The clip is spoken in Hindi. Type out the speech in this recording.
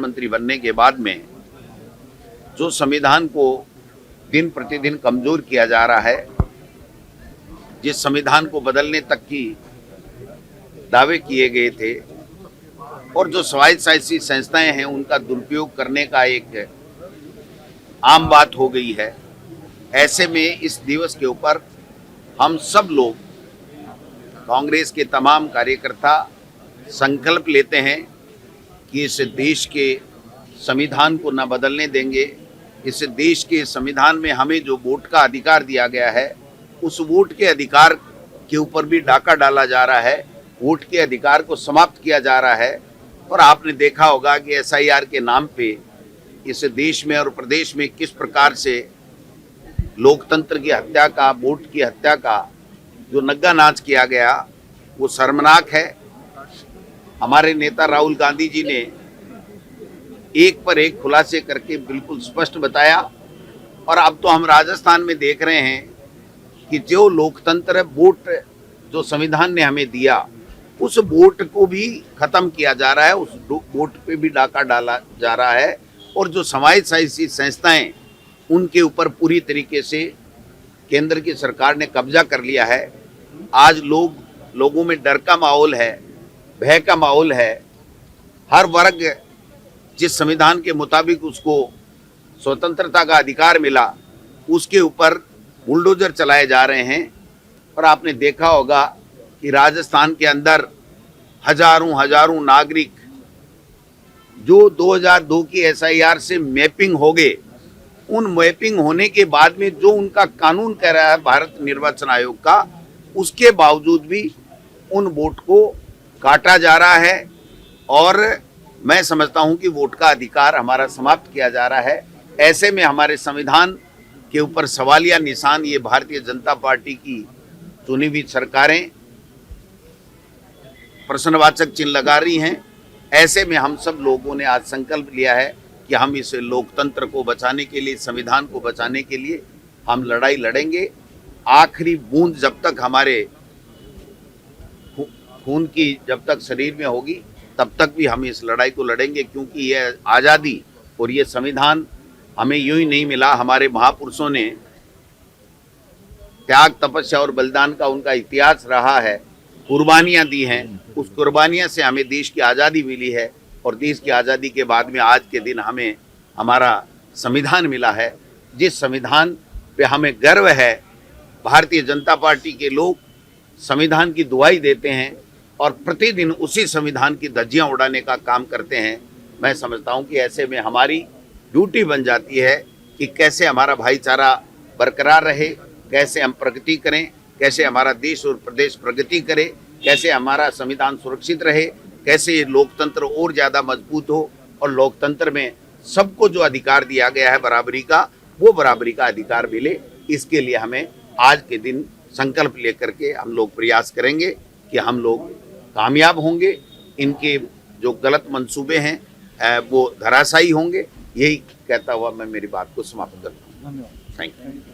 प्रधानमंत्री बनने के बाद में जो संविधान को दिन प्रतिदिन कमजोर किया जा रहा है, जिस संविधान को बदलने तक की दावे किए गए थे और जो स्वायत्तशासी संस्थाएं हैं उनका दुरुपयोग करने का एक आम बात हो गई है। ऐसे में इस दिवस के ऊपर हम सब लोग, कांग्रेस के तमाम कार्यकर्ता संकल्प लेते हैं कि इस देश के संविधान को न बदलने देंगे। इस देश के संविधान में हमें जो वोट का अधिकार दिया गया है, उस वोट के अधिकार के ऊपर भी डाका डाला जा रहा है, वोट के अधिकार को समाप्त किया जा रहा है। और आपने देखा होगा कि एसआईआर के नाम पे इस देश में और प्रदेश में किस प्रकार से लोकतंत्र की हत्या का, वोट की हत्या का जो नग्गा नाच किया गया, वो शर्मनाक है। हमारे नेता राहुल गांधी जी ने एक पर एक खुलासे करके बिल्कुल स्पष्ट बताया। और अब तो हम राजस्थान में देख रहे हैं कि जो लोकतंत्र, वोट जो संविधान ने हमें दिया, उस वोट को भी खत्म किया जा रहा है, उस वोट पे भी डाका डाला जा रहा है। और जो समाजशासी संस्थाएं, उनके ऊपर पूरी तरीके से केंद्र की सरकार ने कब्जा कर लिया है। आज लोगों में डर का माहौल है, भय का माहौल है। हर वर्ग जिस संविधान के मुताबिक उसको स्वतंत्रता का अधिकार मिला, उसके ऊपर बुलडोजर चलाए जा रहे हैं। और आपने देखा होगा कि राजस्थान के अंदर हजारों नागरिक जो 2002 की एसआईआर से मैपिंग हो गए, उन मैपिंग होने के बाद में जो उनका कानून कह रहा है भारत निर्वाचन आयोग का, उसके बावजूद भी उन वोट को काटा जा रहा है। और मैं समझता हूं कि वोट का अधिकार हमारा समाप्त किया जा रहा है। ऐसे में हमारे संविधान के ऊपर सवालिया निशान ये भारतीय जनता पार्टी की चुनी हुई सरकारें प्रश्नवाचक चिन्ह लगा रही हैं। ऐसे में हम सब लोगों ने आज संकल्प लिया है कि हम इस लोकतंत्र को बचाने के लिए, संविधान को बचाने के लिए हम लड़ाई लड़ेंगे। आखिरी बूंद जब तक हमारे खून की जब तक शरीर में होगी, तब तक भी हम इस लड़ाई को लड़ेंगे। क्योंकि यह आज़ादी और ये संविधान हमें यूं ही नहीं मिला। हमारे महापुरुषों ने त्याग, तपस्या और बलिदान का उनका इतिहास रहा है, कुर्बानियां दी हैं। उस कुर्बानियां से हमें देश की आज़ादी मिली है। और देश की आज़ादी के बाद में आज के दिन हमें हमारा संविधान मिला है, जिस संविधान पे हमें गर्व है। भारतीय जनता पार्टी के लोग संविधान की दुहाई देते हैं और प्रतिदिन उसी संविधान की धज्जियां उड़ाने का काम करते हैं। मैं समझता हूं कि ऐसे में हमारी ड्यूटी बन जाती है कि कैसे हमारा भाईचारा बरकरार रहे, कैसे हम प्रगति करें, कैसे हमारा देश और प्रदेश प्रगति करे, कैसे हमारा संविधान सुरक्षित रहे, कैसे ये लोकतंत्र और ज़्यादा मजबूत हो और लोकतंत्र में सबको जो अधिकार दिया गया है बराबरी का, वो बराबरी का अधिकार मिले। इसके लिए हमें आज के दिन संकल्प लेकर के हम लोग प्रयास करेंगे कि हम लोग कामयाब होंगे। इनके जो गलत मंसूबे हैं वो धराशायी होंगे। यही कहता हुआ मैं मेरी बात को समाप्त करता हूँ। Thank you.